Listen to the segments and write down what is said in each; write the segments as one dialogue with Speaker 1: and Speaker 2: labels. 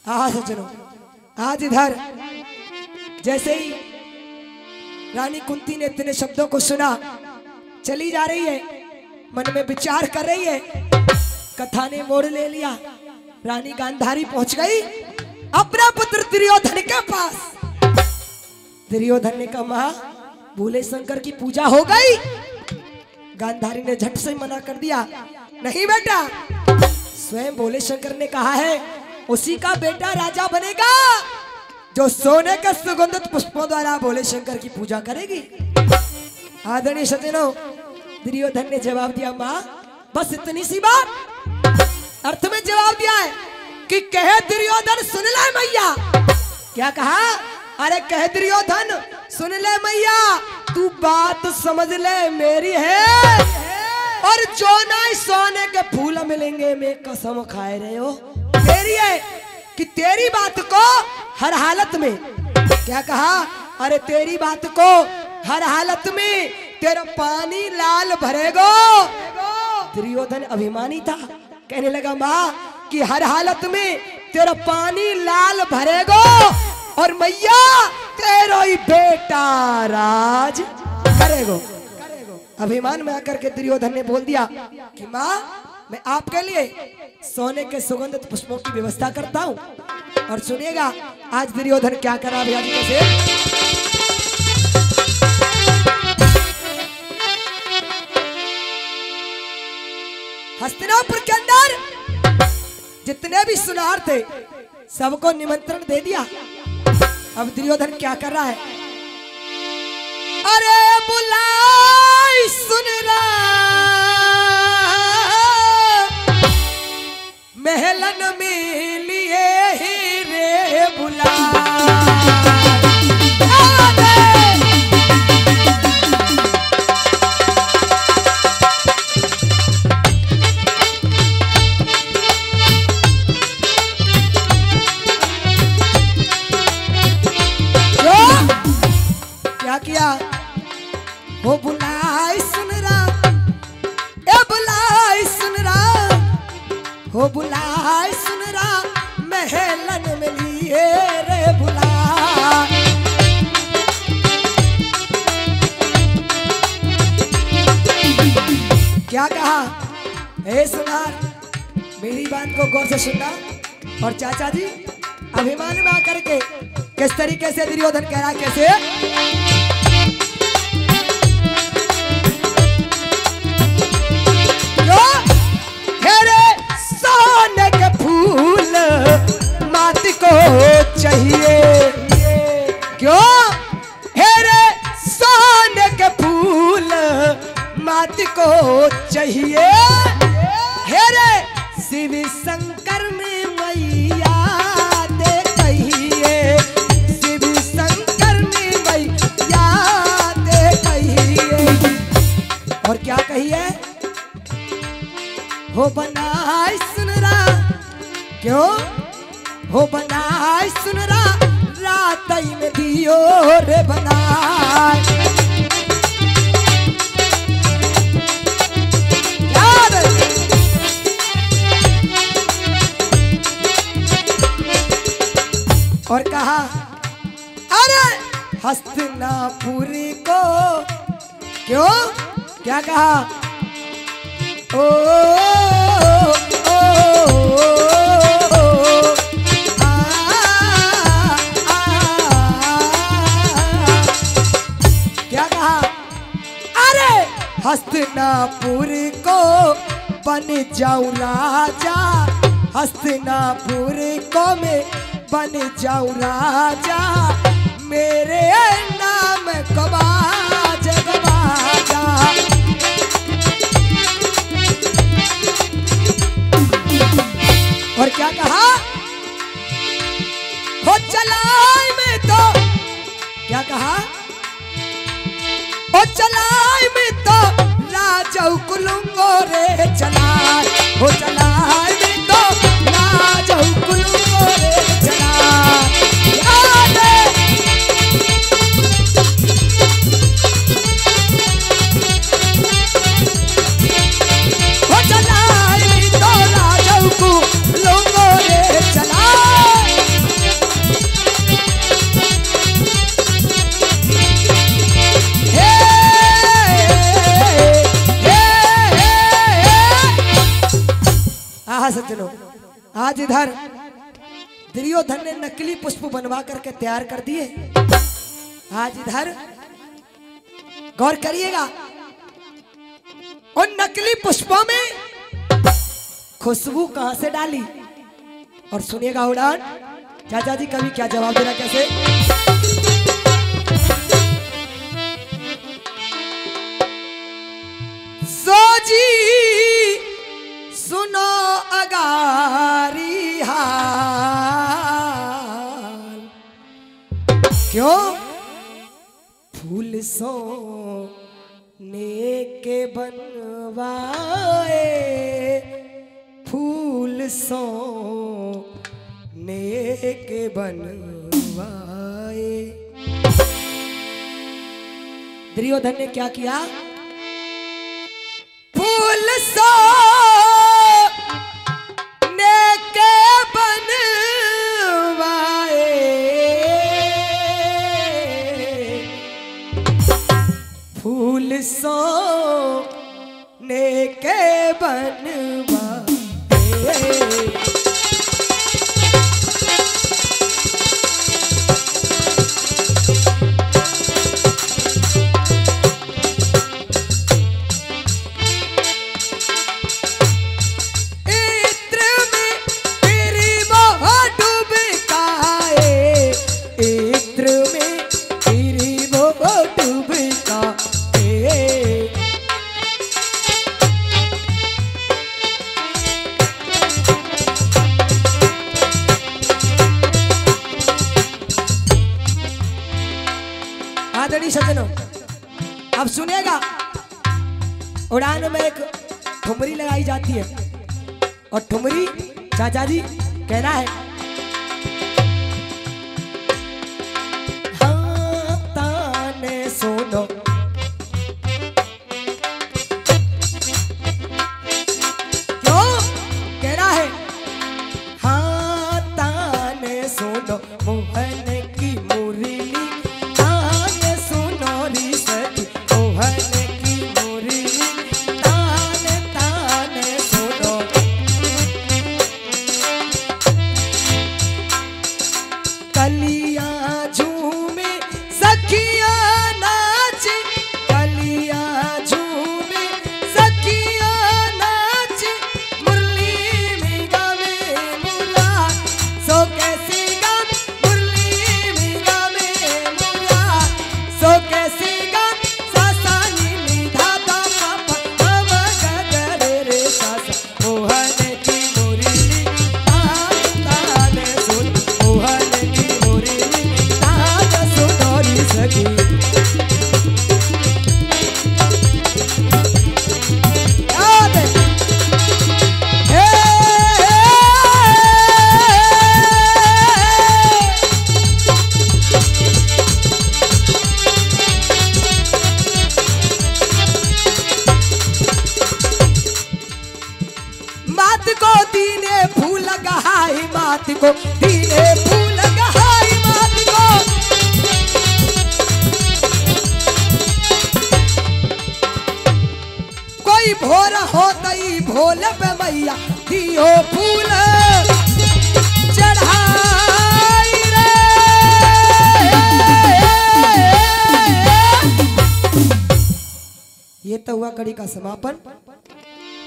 Speaker 1: हाँ सज्जनों, आज इधर जैसे ही रानी कुंती ने इतने शब्दों को सुना, चली जा रही है, मन में विचार कर रही है, कथा ने मोड़ ले लिया। रानी गांधारी पहुंच गई अपना पुत्र दुर्योधन के पास। दुर्योधन ने कहा मां, भोले शंकर की पूजा हो गई। गांधारी ने झट से मना कर दिया, नहीं बेटा, स्वयं भोले शंकर ने कहा है उसी का बेटा राजा बनेगा जो सोने के सुगंधित पुष्पों द्वारा भोले शंकर की पूजा करेगी। आदरणीय सज्जनों, दुर्योधन ने जवाब दिया मां, बस इतनी सी बात। अर्थ में जवाब दिया है कि कहे दुर्योधन सुन ले मैया। क्या कहा? अरे कहे दुर्योधन सुन ले मैया, तू बात समझ ले मेरी है, और जो ना सोने के फूल मिलेंगे मैं कसम खाए रहे हो तेरी है कि तेरी बात को हर हालत में। क्या कहा? अरे तेरी बात को हर हालत में तेरा पानी लाल भरेगो। दुर्योधन अभिमानी था, कहने लगा मां कि हर हालत में तेरा पानी लाल भरेगो और मैया तेरा ही बेटा राज करेगो। अभिमान में आकर के दुर्योधन ने बोल दिया कि मां, मैं आपके लिए सोने के सुगंधित पुष्पों की व्यवस्था करता हूं। और सुनिएगा आज दुर्योधन क्या करा भैया जी कैसे। हस्तिनापुर के अंदर जितने भी सुनार थे सबको निमंत्रण दे दिया। अब दुर्योधन क्या कर रहा है? अरे बुलाई सुन रहा महलन में लिए ही रे बुला। क्या किया? वो बुलाई सुन रहा, ए बुलाई सुन रहा, हो बुलाई सुन रहा महलन में लिए रे बुला। क्या कहा? हे सुनार, मेरी बात को गौर से सुनना। और चाचा जी अभिमान में आकर के किस तरीके से दुर्योधन कह रहा, कैसे? सोने के फूल माटी को चाहिए, क्यों? हेरे सोने के फूल माटी को चाहिए, हेरे शिव शंकर ने मैया दे कहिए, शिव शंकर ने मैया दे कहिए। और क्या कहिए? हो बनाई सुन रहा, क्यों? हो बनाई सुन रहा रात में दियो रे बनाई। याद और कहा अरे हस्तिनापुर को, क्यों? क्या कहा? ओ, ओ, ओ, आ, क्या कहा? अरे हस्तिनापुर को बन जाऊं राजा, हस्तिनापुर को मैं बन जाऊं राजा, मेरे नाम गवाज गवाजा। और क्या कहा? हो चलाई में तो, क्या कहा? हो चलाई में तो राजा कुलुंगो रे चलाई, हो चलाई में तो राजा कुलुंगो रे चलाई। हो चलाई में तो राजा कुलुंगो रे चलाई। आज इधर दुर्योधन ने नकली पुष्प बनवा करके तैयार कर दिए। आज इधर गौर करिएगा, उन नकली पुष्पों में खुशबू कहां से डाली, और सुनिएगा उड़ान चाचा जी कभी क्या जवाब देना कैसे। सोजी सुनो अगारी हाल, क्यों फूल सोने के बनवाए, फूल सोने के बनवाए। दुर्योधन ने क्या किया, फूल सोने के बनवाए, फूल सोने के बनवाए। आदरणीय सज्जनों, अब सुनिएगा, उड़ान में एक ठुमरी लगाई जाती है, और ठुमरी चाचा जी कहना है, हाँ ताने सुनो, क्यों कहना है, हाँ ताने सुनो मोहन की मुरली, कलियां झूमे सखियां नाच, कलियां झूमे सखियां नाच, मुरली में गावे मुरा, सो कैसी गान मुरली में गावे मुरा, सो कैसी गान सासा नीली धाता पापा अब गगरे रे सासा, मोहन की मुरली ताने सुन, मोहन की सखी। मात को दीने फूल गहाई, मात को दीने फूल गहाई, मात को कोई भोर होतई भोल पे मैया दियो फूल चढ़ाई रे। ये तो हुआ कड़ी का समापन,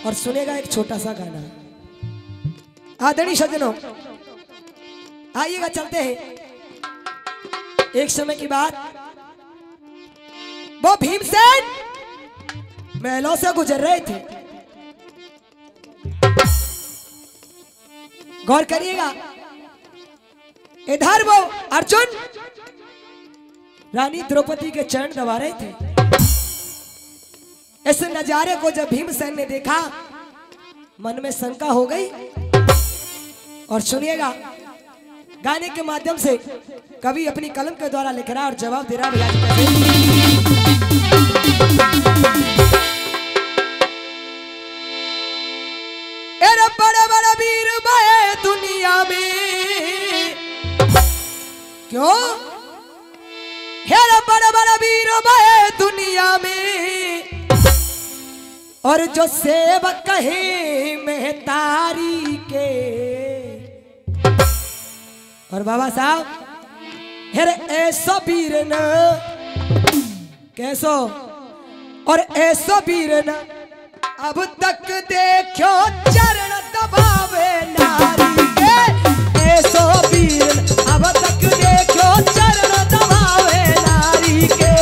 Speaker 1: और सुनेगा एक छोटा सा गाना। आदरणीय सज्जनों, आइएगा चलते हैं। एक समय की बात, वो भीमसेन महलों से गुजर रहे थे। गौर करिएगा, इधर वो अर्जुन रानी द्रौपदी के चरण दबा रहे थे। इस नजारे को जब भीमसेन ने देखा, मन में शंका हो गई, और सुनिएगा गाने के माध्यम से कवि अपनी कलम के द्वारा लिख रहा और जवाब दे रहा। भैया बड़े बड़े वीर भाई दुनिया में, क्यों हेरा बड़े बड़े वीर भाई दुनिया में, और जो सेवक कहे महतारी के, और बाबा साहब हेरे ऐसो वीर न कैसो और ऐसो वीर न अब तक देखो चरण दबावे नारी के ऐसो वीर न अब तक देखो चरण दबावे नारी के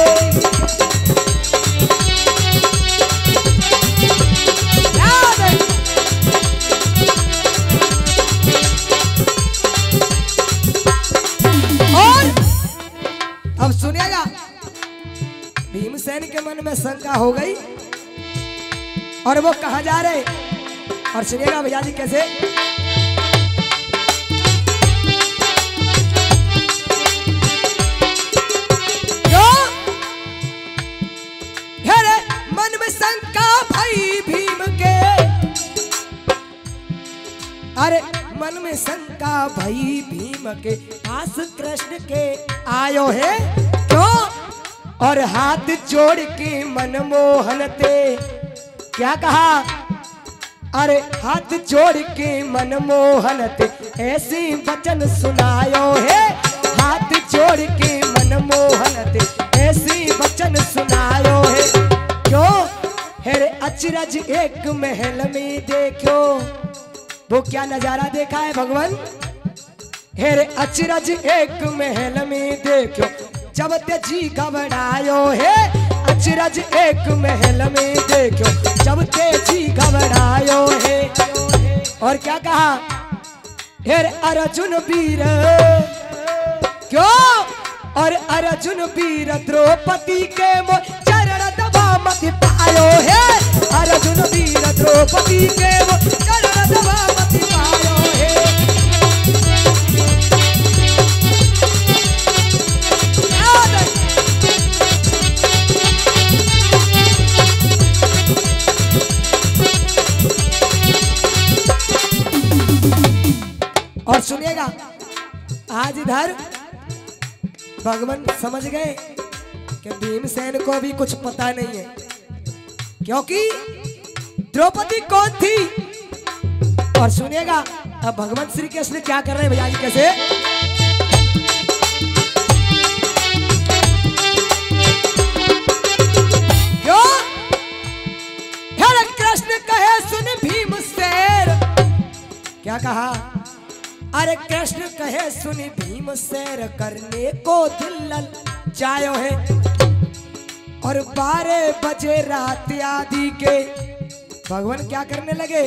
Speaker 1: अब सुनिएगा भीमसेन के मन में शंका हो गई और वो कहा जा रहे और सुनिएगा भैया जी कैसे मन में शंका भाई भीम के अरे मन में शंका भाई भीम के पास कृष्ण के आयो है क्यों और हाथ जोड़ के मनमोहन ते क्या कहा अरे हाथ जोड़ के मनमोहन ते ऐसी वचन सुनायो है हाथ जोड़ के मनमोहन ते ऐसी वचन सुनायो है क्यों हेरे अचरज एक महल में देखो वो क्या नजारा देखा है भगवान हेरे अचरज एक महल में देखो जब तेजी घबरायो है अचरज एक महल में देखो जब तेजी घबरायो है और क्या कहा हेरे अर्जुन वीर क्यों और अर्जुन वीर द्रौपदी के चरण दबा मत पायो है अर्जुन वीर द्रौपदी के चरण दबा मत पायो है और सुनिएगा आज इधर भगवान समझ गए कि भीमसेन को भी कुछ पता नहीं है क्योंकि द्रौपदी कौन थी और सुनिएगा अब भगवान श्री कृष्ण क्या कर रहे हैं भैया जी कैसे क्यों हेरे कृष्ण कहे सुन भीमसेन क्या कहा अरे कृष्ण कहे सुनी भीमसेन करने को दिल जायो है और 12 बजे रात आदि के भगवान क्या करने लगे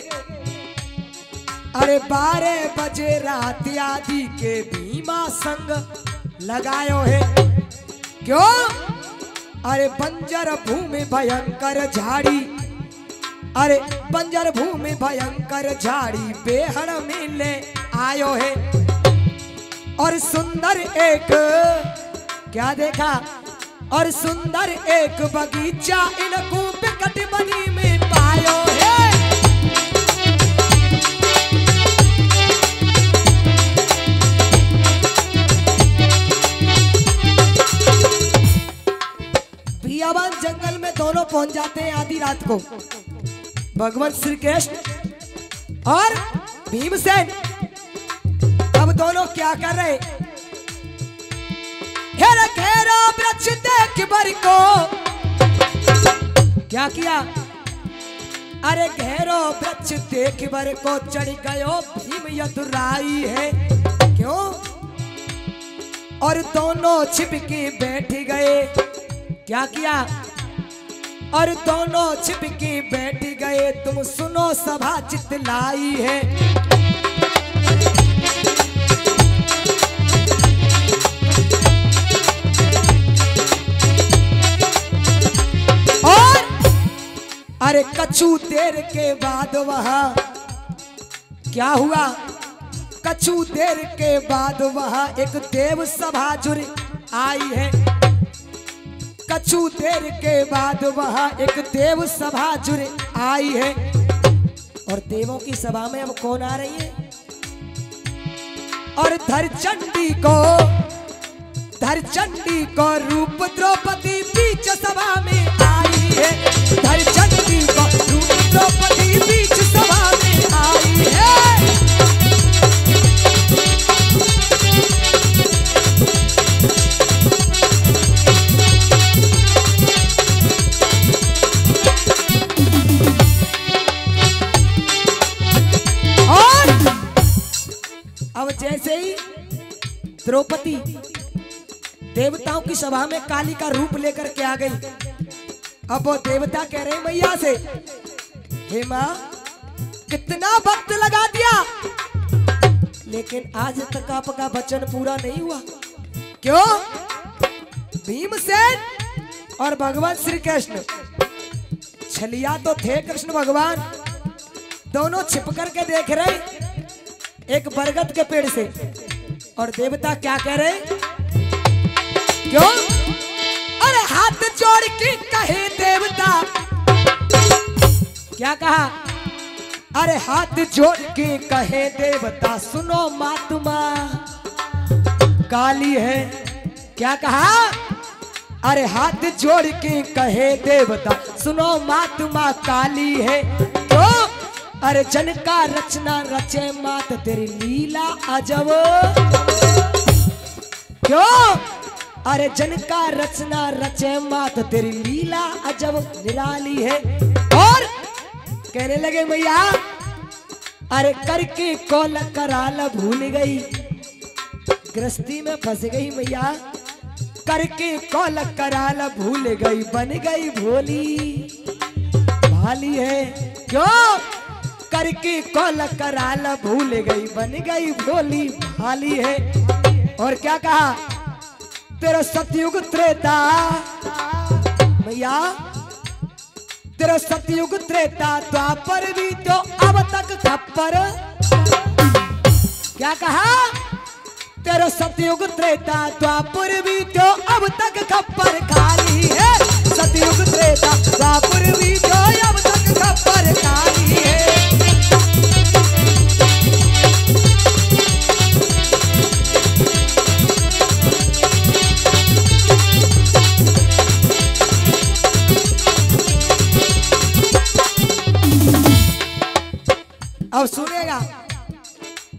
Speaker 1: अरे 12 बजे रात आदि के भीमा संग लगायो है क्यों अरे बंजर भूमि भयंकर झाड़ी अरे बंजर भूमि भयंकर झाड़ी बेहड़ मिले आयो है और सुंदर एक क्या देखा और सुंदर एक बगीचा इनको बिकट बनी में पायो है बियाबान जंगल में दोनों पहुंच जाते हैं आधी रात को भगवान श्री कृष्ण और भीमसेन अब दोनों क्या कर रहे हेरा घेरा वृक्ष देख बर को क्या किया अरे घेरो वृक्ष देख बर को चढ़ गयो भीम यदुराई है क्यों और दोनों छिप के बैठ गए क्या किया और दोनों छिप के बैठ गए तुम सुनो सभा चितलाई है और अरे कछु देर के बाद वहां क्या हुआ कछु देर के बाद वहां एक देव सभा जुड़ आई है कछु देर के बाद वहां एक देव सभा जुड़ आई है और देवों की सभा में अब कौन आ रही है और धरचंडी को रूप द्रौपदी बीच सभा में आई है धरचंडी को रूप द्रौपदी बीच सभा में आई है जैसे ही द्रौपदी देवताओं की सभा में काली का रूप लेकर के आ गई। अब वो देवता कह रहे मैया से, हे माँ कितना वक्त लगा दिया, लेकिन आज तक आपका वचन पूरा नहीं हुआ। क्यों? भीमसेन और भगवान श्री कृष्ण, छलिया तो थे कृष्ण भगवान, दोनों छिप करके देख रहे एक बरगद के पेड़ से। और देवता क्या कह रहे? क्यों? अरे हाथ जोड़ के कहे देवता, क्या कहा? अरे हाथ जोड़ के कहे देवता, सुनो महात्मा काली है। क्या कहा? अरे हाथ जोड़ के कहे देवता, सुनो महात्मा काली है। क्यों? अरे जन का रचना रचे मात, तेरी लीला अजब। क्यों? अरे जन का रचना रचे मात, तेरी लीला अजब निराली है। और कहने लगे मैया, अरे करके कौल कराल भूल गई, गृहस्थी में फंस गई मैया, करके कौल कराल भूल गई, बन गई भोली भाली है। क्यों? करके कौल कराल भूल गई, बन गई भोली भाली है। और क्या कहा? तेरा सतयुग त्रेता मैया, तेरा सतयुग त्रेता द्वापर भी तो अब तक खप्पर। क्या कहा? तेरा सतयुग त्रेता द्वापर भी तो अब तक खप्पर खाली है। सतयुग त्रेता द्वापर भी तो अब तक खप्पर खाली है। अब सुनेगा,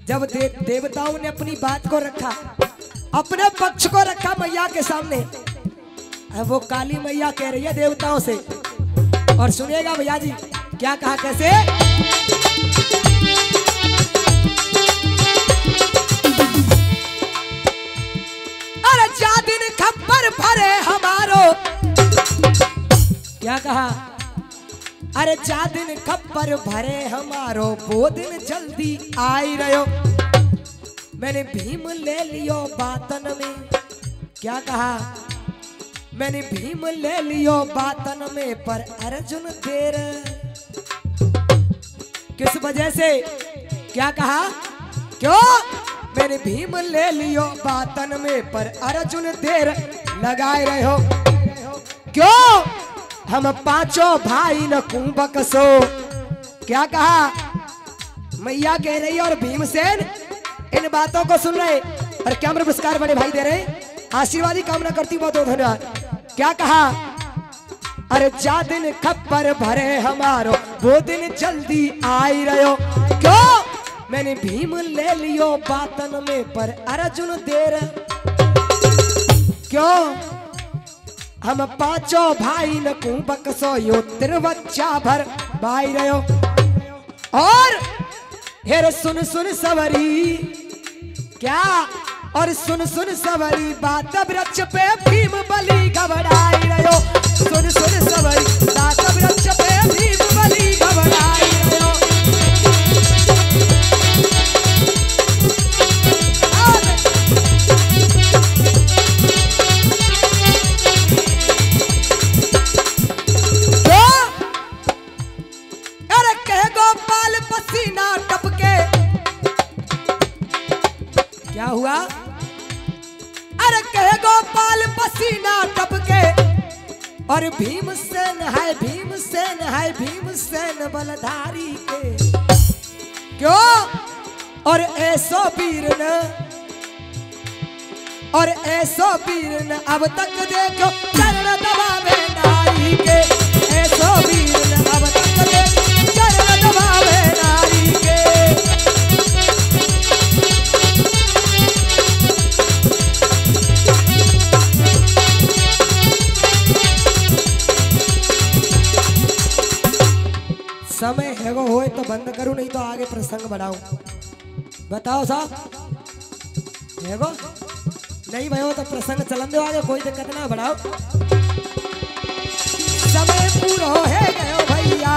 Speaker 1: जब देवताओं ने अपनी बात को रखा, अपने पक्ष को रखा मैया के सामने, अब वो काली मैया कह रही है देवताओं से। और सुनेगा भैया जी क्या कहा, कैसे? अरे जा दिन खप्पर भरे हमारो, क्या कहा? अरे जा दिन खप्पर भरे हमारो, वो दिन जल्दी आई रहो। मैंने भीम ले लियो बातन में, क्या कहा? मैंने भीम ले लियो बातन में, पर अर्जुन देर किस वजह से? क्या कहा? क्यों? मैंने भीम ले लियो बातन में, पर अर्जुन देर लगाए रहे हो। क्यों? हम पांचों भाई न कुंभक सो। क्या कहा? मैया कह रही है और भीमसेन इन बातों को सुन रहे, और क्या मेरे पुरस्कार बड़े भाई दे रहे, आशीर्वाद की कामना करती बहुत बहुत धन्यवाद। क्या कहा? अरे जा दिन खप्पर भरे हमारो, वो दिन जल्दी आई रहो। क्यों? मैंने भीम ले लियो बातन में, पर अर्जुन देर। क्यों? हम पांचों भाई न कुंभक सो, यो तिरवच्चा भर भाई रहो। और हेर सुन सुन सवरी, क्या? और सुन सुन सवरी बात वृक्ष पे भीम बलि घबराई रहो। सुन सुन सवरी बात वृक्ष पे भीम बलि घबराई रहो। क्या हुआ? अरे कहे गोपाल पसीना टपके, और भीमसेन है भीमसेन है भीमसेन बलधारी के। क्यों? और ऐसो वीर न, और ऐसो वीर न अब तक देखो चरण दबावे नारी के। ऐसो वीर न अब तक देखो चरण दबावे नारी के। समय है वो होए तो बंद करूं, नहीं तो आगे प्रसंग बढ़ाऊं। बताओ साहब। देखो नहीं भयो तो प्रसंग चलन दो आगे, कोई दिक्कत ना बढ़ाओ। समय पूरा है गयो भैया।